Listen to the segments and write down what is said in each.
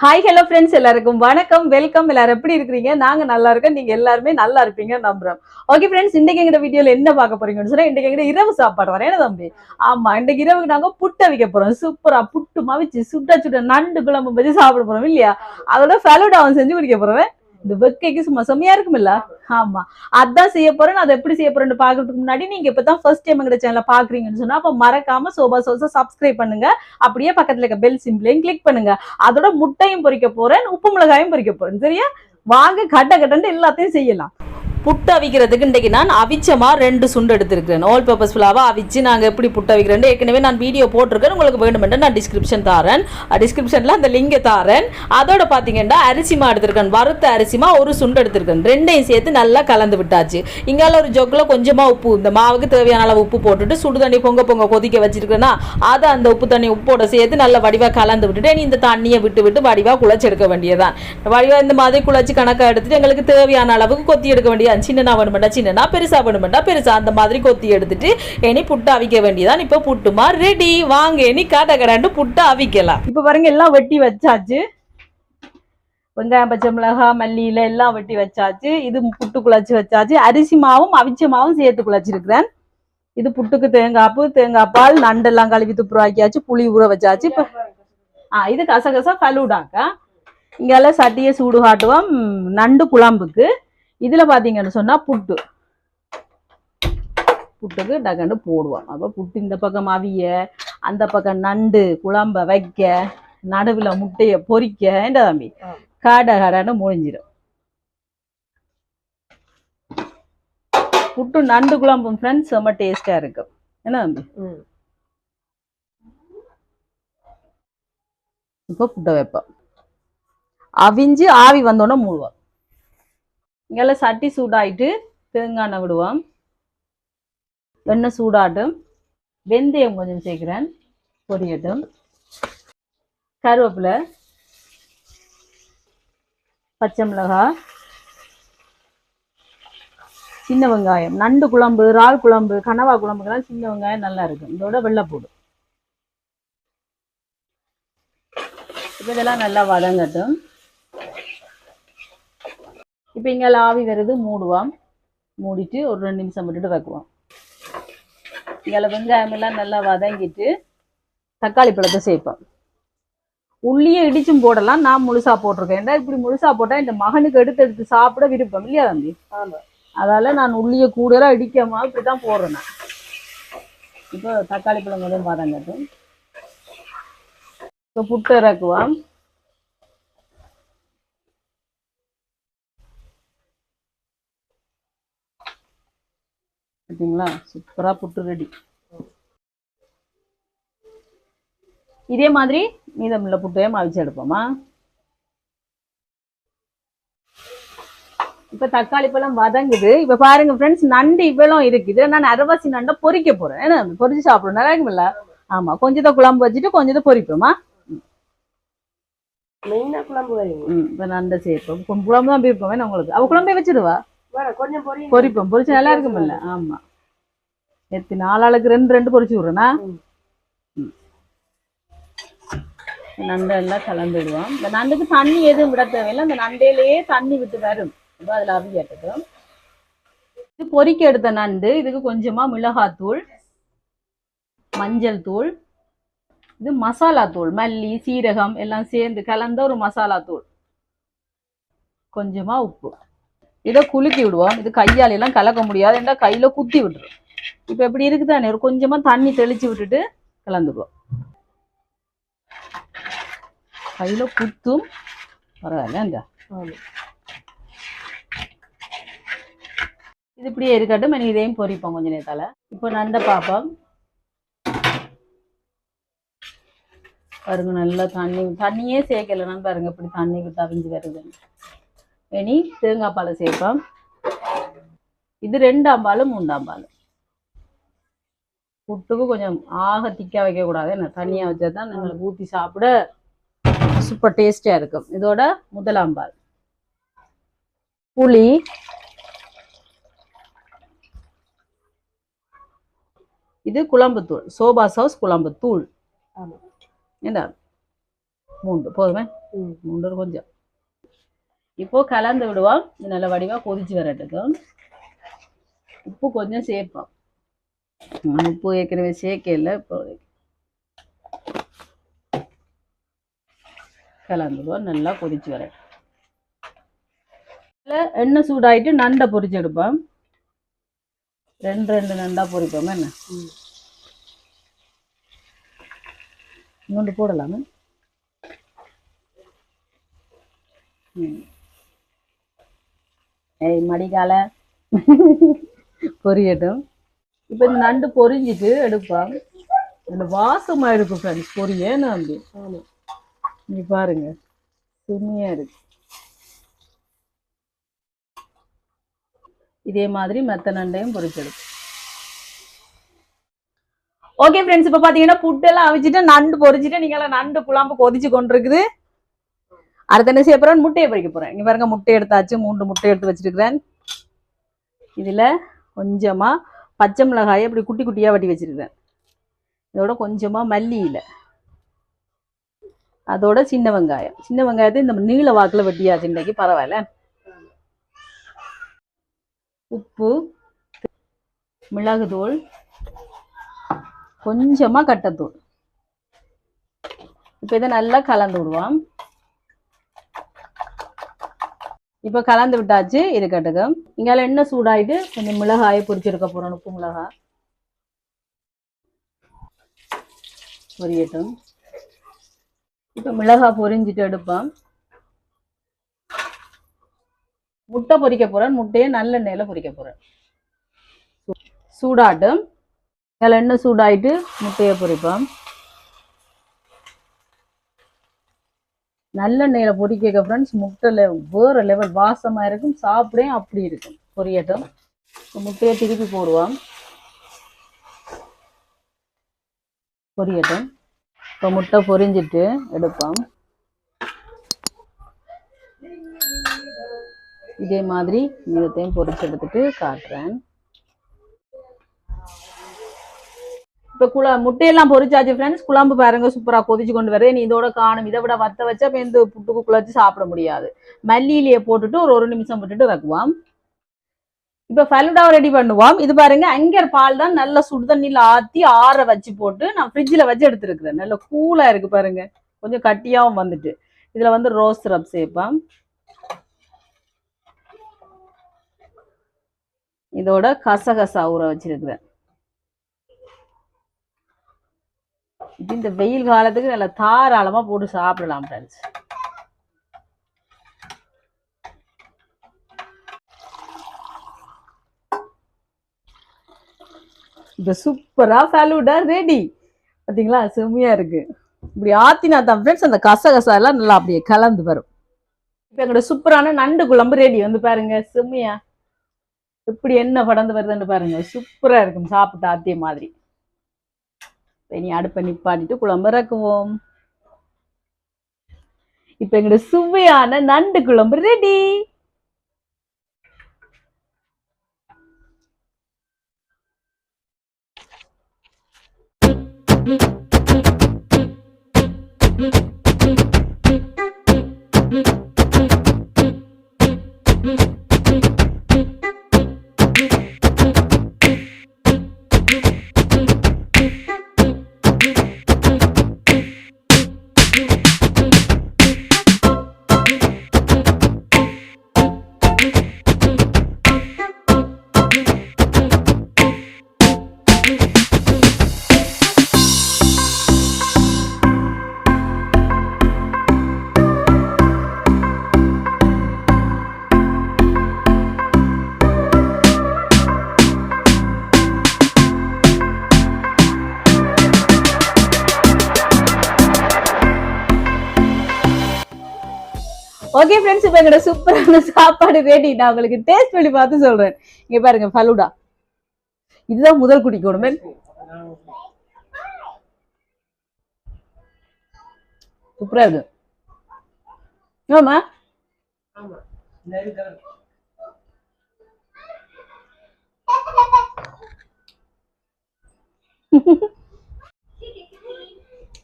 Hi hello friends, எல்லாருக்கும் வணக்கம், welcome. எல்லாரும் எப்படி இருக்கிறீங்க? நாங்க நல்லா இருக்கோம், நீங்க எல்லாருமே நல்லா இருப்பீங்க நம்புறோம். ஓகே ஃப்ரெண்ட்ஸ், இன்னைக்கு எங்க வீடியோல என்ன பார்க்க போறீங்கன்னு சொன்னா, இன்னைக்கு எங்க இரவு சாப்பாடு வரேன் என்ன தம்பி. ஆமா, இன்னைக்கு இரவுக்கு நாங்க புட்டு வைக்க போறோம். சூப்பரா புட்டு மவிச்சு சுட்ட சுட்ட நண்டு குழம்பு வச்சு சாப்பிட போறோம் இல்லையா. அதோட ஃபலூடாவும் செஞ்சு குடிக்க போறோம். இந்த வெக்கைக்கு சும்மா செம்மையா இருக்குமில்ல. ஆமா, அதான் செய்ய போறேன். அதை எப்படி செய்ய போறேன்னு பாக்குறதுக்கு முன்னாடி நீங்க இப்பதான் ஃபர்ஸ்ட் டைம் எங்க சேனல பாக்குறீங்கன்னு சொன்னா, அப்ப மறக்காம சோபா சோல்ஸ சப்ஸ்கிரைப் பண்ணுங்க. அப்படியே பக்கத்துல இருக்க பெல் சிம்பிளையும் கிளிக் பண்ணுங்க. அதோட முட்டையும் பொரிக்க போறேன், உப்பு மிளகாயும் பொரிக்க போறேன். சரியா, வாங்க கட்ட கட்டன்னு எல்லாத்தையும் செய்யலாம். புட்டு அவிக்கிறதுக்கு இன்றைக்கு நான் அவிச்சமா 2 சுண்டு எடுத்திருக்கிறேன். ஆல் பர்பஸ் ஃபுல்லாக அவிச்சு நாங்கள் எப்படி புட்டு அவிக்கிறேன் ஏற்கனவே நான் வீடியோ போட்டிருக்கேன். உங்களுக்கு வேணுமென்று நான் டிஸ்கிரிப்ஷன் தாரேன், டிஸ்கிரிப்ஷனில் அந்த லிங்கை தாரேன். அதோட பார்த்தீங்கன்னா அரிசிமா எடுத்திருக்கேன், வறுத்த அரிசிமா 1 சுண்டு எடுத்திருக்கேன். ரெண்டையும் சேர்த்து நல்லா கலந்து விட்டாச்சு. இங்கால ஒரு ஜொக்கில் கொஞ்சமாக உப்பு, இந்த மாவுக்கு தேவையான அளவு உப்பு போட்டுட்டு சுடு தண்ணி பொங்க கொதிக்க வச்சிருக்கேன்னா அதை அந்த உப்பு தண்ணி உப்போட சேர்த்து நல்லா வடிவாக கலந்து விட்டுட்டு இந்த தண்ணியை விட்டு வடிவாக குழச்சி எடுக்க வேண்டியதான். வடிவாக இந்த மாதிரி குழச்சி கணக்காக எடுத்துட்டு எங்களுக்கு தேவையான அளவுக்கு கொத்தி எடுக்க வேண்டியது. சின்னனா வேணுமெண்டா சின்னனா, பெருசா வேணுமெண்டா பெருசா, அந்த மாதிரி கொத்தி எடுத்துட்டு இனி புட்டு அவிக்க வேண்டியதான். இப்ப புட்டுமா ரெடி, வாங்க இனி கடகடாண்டு புட்டு அவிக்கலாம். இப்ப பாருங்க, எல்லாம் வெட்டி வச்சாச்சு. வெங்காயம், பச்சை மிளகாய், மல்லியில எல்லாம் வெட்டி வச்சாச்சு. இது புட்டு குழச்சி வச்சாச்சு. அரிசி மாவும் அவிச்ச மாவும் சேர்த்து குழச்சிருக்கிறேன். இது புட்டுக்கு தேங்காய் பால், நண்டெல்லாம் கழுவி துப்புரவாக்கியாச்சு, புளி ஊற வச்சாச்சு. இப்ப இது கசகசா ஃபலூடாக்கா. இங்கெல்லாம் சட்டியை சூடு காட்டுவோம் நண்டு குழம்புக்கு. இதுல பாத்தீங்கன்னு சொன்னா புட்டுக்கு டகண்டு போடுவோம். அப்ப புட்டு இந்த பக்கம் அவிய, அந்த பக்கம் நண்டு குழம்ப வைக்க, நடுவுல முட்டைய பொரிக்க என்ன தம்பி கடன்னு முடிஞ்சிடும். புட்டு நண்டு குழம்பும் ஃப்ரெண்ட்ஸ் செம்ம டேஸ்டா இருக்கும் என்ன தம்பி. இப்ப புட்டை வைப்போம், அவிஞ்சு ஆவி வந்தோடனே மூடுவோம். இங்கெல்லாம் சட்டி சூடாயிட்டு தேங்காய் எண்ணெய் விடுவோம். எண்ணெய் சூடாட்டும், வெந்தயம் கொஞ்சம் சேர்க்கிறேன், பொரியட்டும். கருவேப்பிலை, பச்சை மிளகாய், சின்ன வெங்காயம். நண்டு குழம்பு, இறால் குழம்பு, கனவா குழம்புக்கெல்லாம் சின்ன வெங்காயம் நல்லா இருக்கும். இதோட வெள்ளைப்பூடு. இப்போ இதெல்லாம் நல்லா வதங்கட்டும். இப்போ இங்கே ஆவி வருது, மூடுவோம். மூடிட்டு ஒரு 2 நிமிஷம் விட்டுட்டு வைக்குவோம். இங்கே வெங்காயம் எல்லாம் நல்லா வதங்கிட்டு தக்காளி பழத்தை சேர்ப்போம். உள்ளியே இடிச்சும் போடலாம், நான் முழுசா போட்டிருக்கேன். ஏன்னா இப்படி முழுசா போட்டால் இந்த மகனுக்கு எடுத்து சாப்பிட விருப்பம் இல்லையா தம்பி. அதால நான் உள்ளியை கூடுதலாக இடிக்காம இப்படிதான் போடுறேன். இப்போ தக்காளி பழம் கொஞ்சம் வதங்கட்டும். இப்போ புட்டு இறக்குவோம். பார்த்தீங்களா, சூப்பரா புட்டு ரெடி. இதே மாதிரி மீதமுள்ள புட்டையும் அவிச்சு எடுப்போமா. இப்ப தக்காளி பழம் வதங்குது. இப்ப பாருங்க ஃப்ரெண்ட்ஸ், நண்டு இவ்வளவு இருக்குது. நான் அரவாசி நண்டை பொரிக்க போறேன். ஏன்னா பொரிச்சு சாப்பிடுறோம், நல்லா இருக்குமில்ல. ஆமா, கொஞ்சத்தை குழம்பு வச்சுட்டு கொஞ்சத்தை பொரிப்போமா. இப்ப நண்டை சேர்ப்போம். குழம்பு தான் பிரிப்போம் உங்களுக்கு. அவ குழம்பே வச்சிருவா, பொரிப்போம். பொரிச்சு நல்லா இருக்குமில்ல. ஆமா, எத்தனை 4 ஆளுக்கு 2 பொரிச்சு விடுறேன்னா. நண்டெல்லாம் கலந்துடுவோம். இந்த நண்டுக்கு தண்ணி எதுவும் விட தேவையில்லை, அந்த நண்டையிலேயே தண்ணி விட்டு வரும். அதில் அவியட்டுக்கும். இது பொரிக்க எடுத்த நண்டு. இதுக்கு கொஞ்சமா மிளகாத்தூள், மஞ்சள் தூள், இது மசாலா தூள், மல்லி சீரகம் எல்லாம் சேர்ந்து கலந்த ஒரு மசாலா தூள், கொஞ்சமா உப்பு. இதை குலுக்கி விடுவோம். இது கையால எல்லாம் கலக்க முடியாது, ஏன்னா கையில குத்தி விட்டுரும். இப்ப எப்படி இருக்குதானே, ஒரு கொஞ்சமா தண்ணி தெளிச்சு விட்டுட்டு கலந்துடுவோம். கையில குத்தும் பரவாயில்ல. இது இப்படியே இருக்கட்டும், இதையும் பொரிப்போம் கொஞ்ச நேரத்தால. இப்போ நண்டை பார்ப்போம். பாருங்க, நல்லா தண்ணியே சேர்க்கல நான். பாருங்க இப்படி தண்ணி விட்டு அவிஞ்சு வருது. இனி தேங்காய் பாலை சேர்ப்போம். இது 2 ஆம்பாலும் 3 ஆம்பாலும். புட்டுக்கு கொஞ்சம் ஆக திக்கா வைக்க கூடாது, என்ன தண்ணியா வச்சாதான் எங்களுக்கு ஊற்றி சாப்பிட சூப்பர் டேஸ்டியா இருக்கும். இதோட 1 ஆம்பால் புளி, இது குழம்பு தூள், சோபா சாஸ் குழம்பு தூள். என்ன 3 போதுமே. மூன்று கொஞ்சம். இப்போ கலந்து விடுவோம். இது நல்ல வடிவா கொதிச்சு வரட்டுக்கு. உப்பு கொஞ்சம் சேர்ப்போம். உப்பு ஏற்கனவே சேர்க்கல. இப்போ கலந்துடுவோம். நல்லா கொதிச்சு வரட்டும். எண்ணெய் சூடாயிட்டு நண்டை பொரிச்சு எடுப்போம். ரெண்டு நண்டா பொரிப்போம். என்ன இன்னொன்று போடலாமே. ஏய் மடிக்கால பொரியட்டும். இப்போ இந்த நண்டு பொரிஞ்சிட்டு எடுப்போம். அந்த வாசமா இருக்கும் ஃப்ரெண்ட்ஸ் பொரிய. நம்பி நீ பாருங்க சுமையா இருக்கு. இதே மாதிரி மற்ற நண்டையும் பொரிச்செடுக்கும். ஓகே ஃப்ரெண்ட்ஸ், இப்போ பார்த்தீங்கன்னா புட்டெல்லாம் அவிச்சிட்டு நண்டு பொரிச்சிட்டு நீங்களாம் நண்டு குழம்பு கொதிச்சு கொண்டிருக்குது. அடுத்த என்ன செய்ய போறேன், முட்டையை பொரிக்க போறேன். இங்க பாருங்க முட்டை எடுத்தாச்சு. 3 முட்டை எடுத்து வச்சிருக்கிறேன். இதுல கொஞ்சமா பச்சை மிளகாயை இப்படி குட்டி குட்டியா வெட்டி வச்சிருக்கிறேன். இதோட கொஞ்சமா மல்லி இலை, அதோட சின்ன வெங்காயம். சின்ன வெங்காயத்தை இந்த நீள வாக்குல வெட்டியாச்சு இன்றைக்கு. பரவாயில்ல. உப்பு, மிளகுத்தூள், கொஞ்சமா கட்டத்தூள். இப்போ இதை நல்லா கலந்து விடுவோம். இப்போ கலந்து விட்டாச்சு. இருக்கட்டுக்கு. இங்கால எண்ணெய் சூடாயிட்டு கொஞ்சம் மிளகாயை பொரிச்செடுக்க போறோம். உப்பு மிளகாய் பொரியட்டும். இப்போ மிளகாய் பொரிஞ்சிட்டு எடுப்போம். முட்டை பொரிக்க போறேன். முட்டையை நல்லெண்ணெயில பொரிக்க போறேன். சூடாட்டும். இதில் எண்ணெய் சூடாயிட்டு முட்டையை பொரிப்போம். நல்லெண்ணெயில பொரிக்க ஃப்ரெண்ட்ஸ் முட்டையில் வேற லெவல் வாசமா இருக்கும். சாப்பிடே அப்படி இருக்கும். பொரியட்டும். முட்டையை திருப்பி போடுவோம். பொரியட்டும். இப்போ முட்டை பொரிஞ்சிட்டு எடுப்போம். இதே மாதிரி மீதத்தையும் பொரிச்சு எடுத்துட்டு காட்டுறேன். இப்போ முட்டையெல்லாம் பொரிச்சாச்சு ஃப்ரெண்ட்ஸ். குழம்பு பாருங்க சூப்பரா கொதிச்சு கொண்டு வருது. நீ இதோட காணும். இதை விட வத்த வச்சா இப்போ இந்த புட்டுக்கு குழச்சி சாப்பிட முடியாது. மல்லியிலேயே போட்டுட்டு ஒரு நிமிஷம் விட்டுட்டு வைக்குவோம். இப்போ ஃபலூடாவை ரெடி பண்ணுவோம். இது பாருங்க அங்கர் பால் தான் நல்ல சுடுதண்ணியில் ஆற்றி ஆற வச்சு போட்டு நான் ஃப்ரிட்ஜில் வச்சு எடுத்துருக்குறேன். நல்ல கூலாக இருக்கு பாருங்க. கொஞ்சம் கட்டியாகவும் வந்துட்டு. இதில் வந்து ரோஸ் சிரப் சேர்ப்போம். இதோட கசகசா ஊற வச்சிருக்கிறேன். இந்த வெயில் காலத்துக்கு நல்லா தாராளமா போட்டு சாப்பிடலாம் ஃப்ரெண்ட்ஸ். இந்த சூப்பரா ஃபலூடா ரெடி. பாத்தீங்களா செம்மையா இருக்கு. இப்படி ஆத்தினா தான் ஃப்ரெண்ட்ஸ் அந்த கசகசா எல்லாம் நல்லா அப்படியே கலந்து வரும். இப்ப எங்களோட சூப்பரான நண்டு குழம்பு ரெடி. வந்து பாருங்க செம்மையா எப்படி என்ன படந்து வருதுன்னு பாருங்க. சூப்பரா இருக்கும். சாப்பிட்டு ஆத்திய மாதிரி. இனி அடுப்பை நிப்பாட்டிட்டு குழம்பு இறக்குவோம். இப்ப எங்களோட சுவையான நண்டு குழம்பு ரெடி. ஓகே ஃப்ரெண்ட்ஸ், இப்போ எங்களோட சூப்பரான சாப்பாடு ரெடி. நான் உங்களுக்கு டேஸ்ட் பண்ணி பார்த்து சொல்றேன். இங்க பாருங்க ஃபலூடா. இதுதான் முதல் குடிக்கணும். சூப்பரா இருக்கு. ஆமா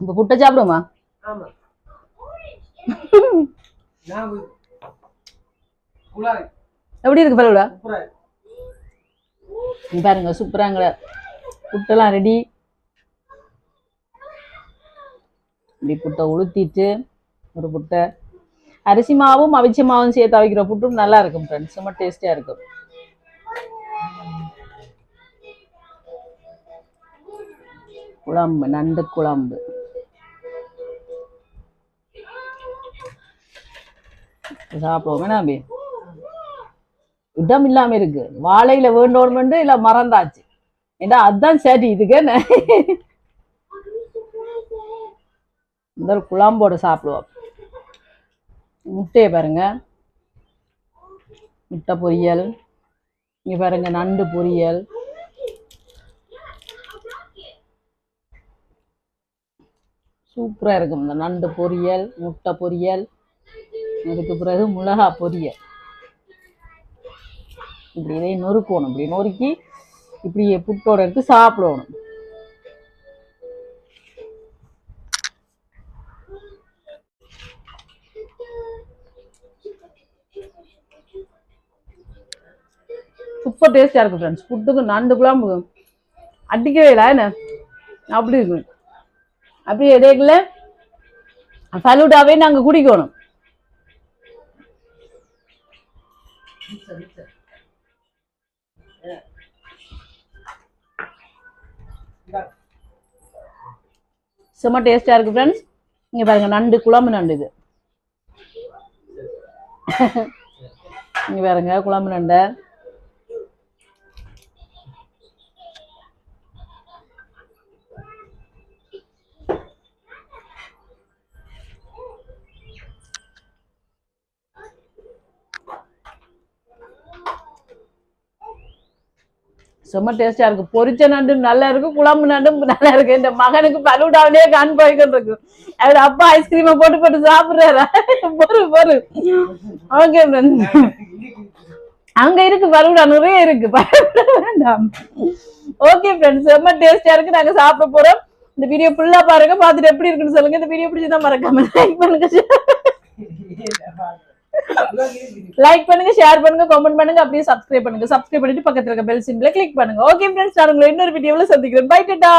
இப்ப புட்டை சாப்பிடுமா? எப்படி இருக்கு பலூடா? பாருங்க சூப்பராங்க. புட்டெல்லாம் ரெடி. இப்படி புட்டை உளுத்திட்டு ஒரு புட்டை அரிசி மாவும் அவிச்ச மாவும் சேர்த்து அவிக்கிற புட்டும் நல்லா இருக்கும் ஃப்ரெண்ட்ஸ். ரொம்ப டேஸ்டியா இருக்கும். குழம்பு, நண்டு குழம்பு. சாப்பிடுவோம். என்ன இடம் இல்லாம இருக்கு. வாழையில வேண்டோன்னு இல்ல மறந்தாச்சு. ஏண்டா அதுதான் சரி. இதுக்கு என்ன இந்த குழம்போட சாப்பிடுவோம். முட்டையை பாருங்க, முட்டை பொரியல். இங்க பாருங்க நண்டு பொரியல். சூப்பரா இருக்கும் இந்த நண்டு பொரியல், முட்டை பொரியல். அதுக்கு பிறகு மிளகா பொரியல். இப்படி இதை நொறுக்கணும். இப்படி நொறுக்கி இப்படி புட்டோட எடுத்து சாப்பிடணும். சூப்பர் டேஸ்டா இருக்கு ஃப்ரெண்ட்ஸ். புட்டுக்கு நண்டு குழம்பு அடிக்கவே இல்லை. என்ன அப்படி இருக்கு. அப்படி எதைக்குள்ள ஃபலூடாவே நாங்க குடிக்கணும். செம்ம டேஸ்டா இருக்கு ஃப்ரெண்ட்ஸ். இங்க பாருங்க நண்டு குழம்பு. நண்டு இது இங்க பாருங்க குழம்பு நண்டை. செம்ம டேஸ்டா இருக்கு. பொரிச்ச நண்டு நல்லா இருக்கு, குழம்பு நண்டும் நல்லா இருக்கு. இந்த மகனுக்கு பலூடாவிலே கண் போய்கிட்டு இருக்கு. அவர் அப்பா ஐஸ்கிரீமை போட்டு போட்டு சாப்பிடுறாரா? பொறு பொறு. ஓகே அங்க இருக்கு பலூடா, நிறைய இருக்கு. வேண்டாம். ஓகே ஃப்ரெண்ட்ஸ், செம்ம டேஸ்டா இருக்கு. நாங்க சாப்பிட போறோம். இந்த வீடியோ ஃபுல்லா பாருங்க, பார்த்துட்டு எப்படி இருக்குன்னு சொல்லுங்க. இந்த வீடியோ பிடிச்சதான் மறக்காம லைக் பண்ணுங்க, லைக் பண்ணுங்க, ஷேர் பண்ணுங்க, கமெண்ட் பண்ணுங்க, அப்படியே சப்ஸ்கிரைப் பண்ணுங்க. சப்ஸ்கிரைப் பண்ணிட்டு பக்கத்துல இருக்க பெல் சிம்பிளை கிளிக் பண்ணுங்க. ஓகே ஃப்ரெண்ட்ஸ், நான் உங்களை இன்னொரு வீடியோல சந்திக்கிறேன். பை டாடா.